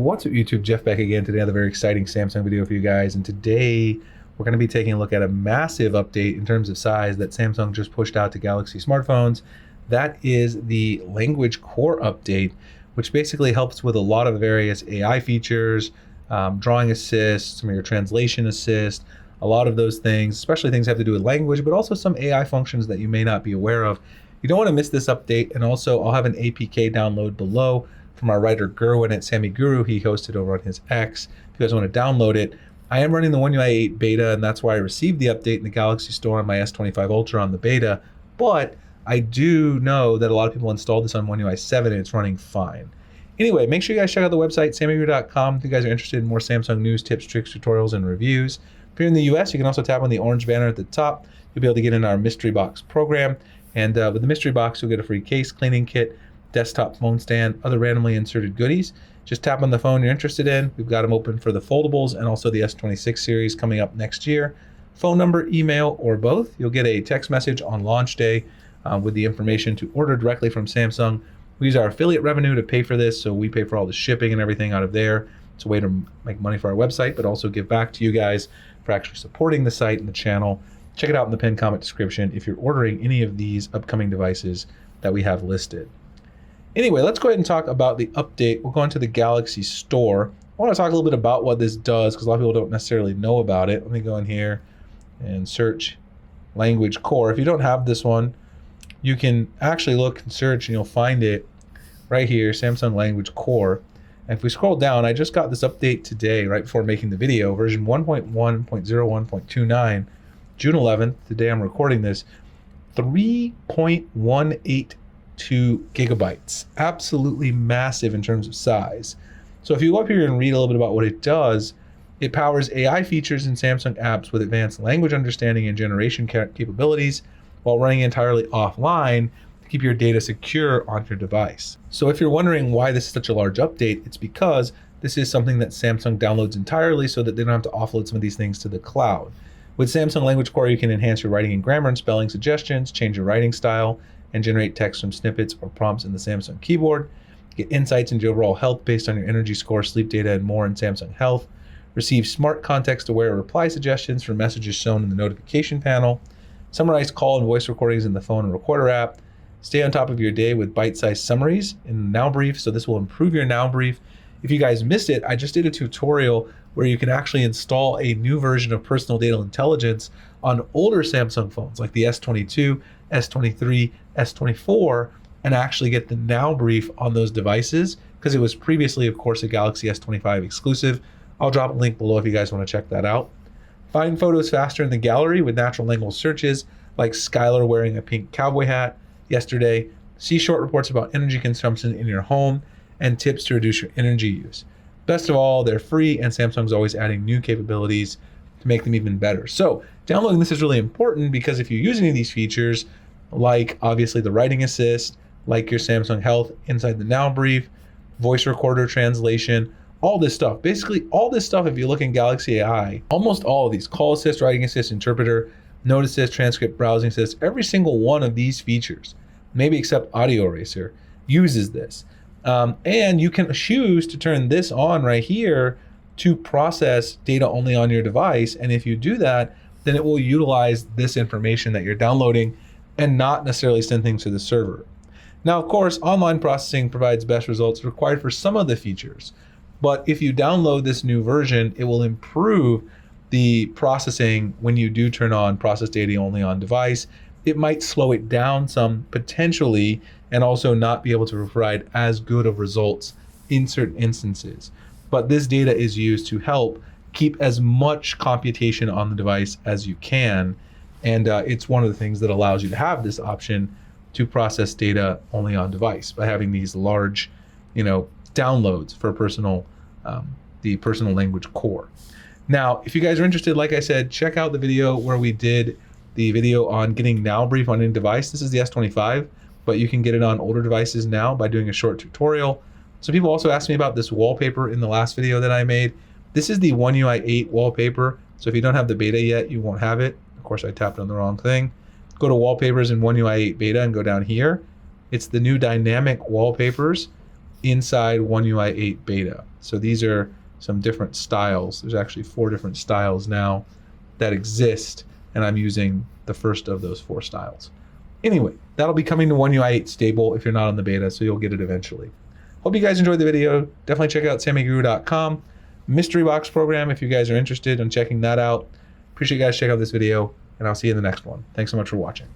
What's up YouTube, Jeff back again. Today I have a very exciting Samsung video for you guys, and today we're going to be taking a look at a massive update in terms of size that Samsung just pushed out to Galaxy smartphones. That is the language core update, which basically helps with a lot of various AI features, drawing assist, some of your translation assist, a lot of those things, especially things that have to do with language, but also some AI functions that you may not be aware of. You don't want to miss this update, and also I'll have an APK download below from our writer Gerwin at Sammy Guru. He hosted over on his X. If you guys want to download it, I am running the One UI 8 beta, and that's why I received the update in the Galaxy Store on my S25 Ultra on the beta. But I do know that a lot of people installed this on One UI 7 and it's running fine. Anyway, make sure you guys check out the website, sammyguru.com, if you guys are interested in more Samsung news, tips, tricks, tutorials, and reviews. If you're in the US, you can also tap on the orange banner at the top. You'll be able to get in our mystery box program. And with the mystery box, you'll get a free case, cleaning kit, desktop phone stand, other randomly inserted goodies. Just tap on the phone you're interested in. We've got them open for the foldables and also the S26 series coming up next year. Phone number, email, or both. You'll get a text message on launch day with the information to order directly from Samsung. We use our affiliate revenue to pay for this, so we pay for all the shipping and everything out of there. It's a way to make money for our website, but also give back to you guys for actually supporting the site and the channel. Check it out in the pinned comment description if you're ordering any of these upcoming devices that we have listed. Anyway, let's go ahead and talk about the update. We'll go into the Galaxy Store. I want to talk a little bit about what this does because a lot of people don't necessarily know about it. Let me go in here and search language core. If you don't have this one, you can actually look and search and you'll find it right here, Samsung language core. And if we scroll down, I just got this update today, right before making the video, version 1.1.01.29, June 11th, the day I'm recording this, 3.182 gigabytes. Absolutely massive in terms of size. So if you go up here and read a little bit about what it does, it powers AI features in Samsung apps with advanced language understanding and generation capabilities while running entirely offline to keep your data secure on your device. So if you're wondering why this is such a large update, it's because this is something that Samsung downloads entirely so that they don't have to offload some of these things to the cloud. With Samsung Language Core, you can enhance your writing and grammar and spelling suggestions, change your writing style, and generate text from snippets or prompts in the Samsung keyboard. Get insights into overall health based on your energy score, sleep data, and more in Samsung Health. Receive smart context-aware reply suggestions for messages shown in the notification panel. Summarize call and voice recordings in the phone and recorder app. Stay on top of your day with bite-sized summaries in Now Brief, so this will improve your Now Brief. If you guys missed it, I just did a tutorial where you can actually install a new version of personal data intelligence on older Samsung phones like the S22, S23, S24, and actually get the Now Brief on those devices because it was previously, of course, a Galaxy S25 exclusive. I'll drop a link below if you guys want to check that out. Find photos faster in the gallery with natural language searches like Skylar wearing a pink cowboy hat yesterday. See short reports about energy consumption in your home and tips to reduce your energy use. Best of all, they're free, and Samsung's always adding new capabilities to make them even better. So downloading this is really important because if you use any of these features, like obviously the writing assist, like your Samsung Health inside the Now Brief, voice recorder translation, all this stuff, basically all this stuff, if you look in Galaxy AI, almost all of these, call assist, writing assist, interpreter, note assist, transcript, browsing assist, every single one of these features, maybe except audio eraser, uses this. And you can choose to turn this on right here to process data only on your device. And if you do that, then it will utilize this information that you're downloading and not necessarily send things to the server. Now, of course, online processing provides best results required for some of the features. But if you download this new version, it will improve the processing when you do turn on process data only on device. It might slow it down some potentially and also not be able to provide as good of results in certain instances. But this data is used to help keep as much computation on the device as you can. And it's one of the things that allows you to have this option to process data only on device by having these large, downloads for the personal language core. Now, if you guys are interested, like I said, check out the video where we did the video on getting Now Brief on any device. This is the S25, but you can get it on older devices now by doing a short tutorial. Some people also asked me about this wallpaper in the last video that I made. This is the One UI 8 wallpaper. So if you don't have the beta yet, you won't have it. Of course, I tapped on the wrong thing. Go to wallpapers in One UI 8 beta and go down here. It's the new dynamic wallpapers. inside One UI 8 beta. So these are some different styles. There's actually 4 different styles now that exist, and I'm using the first of those 4 styles. Anyway, that'll be coming to One UI 8 stable if you're not on the beta, so you'll get it eventually. Hope you guys enjoyed the video. Definitely check out sammyguru.com. Mystery box program if you guys are interested in checking that out. Appreciate you guys checking out this video, and I'll see you in the next one. Thanks so much for watching.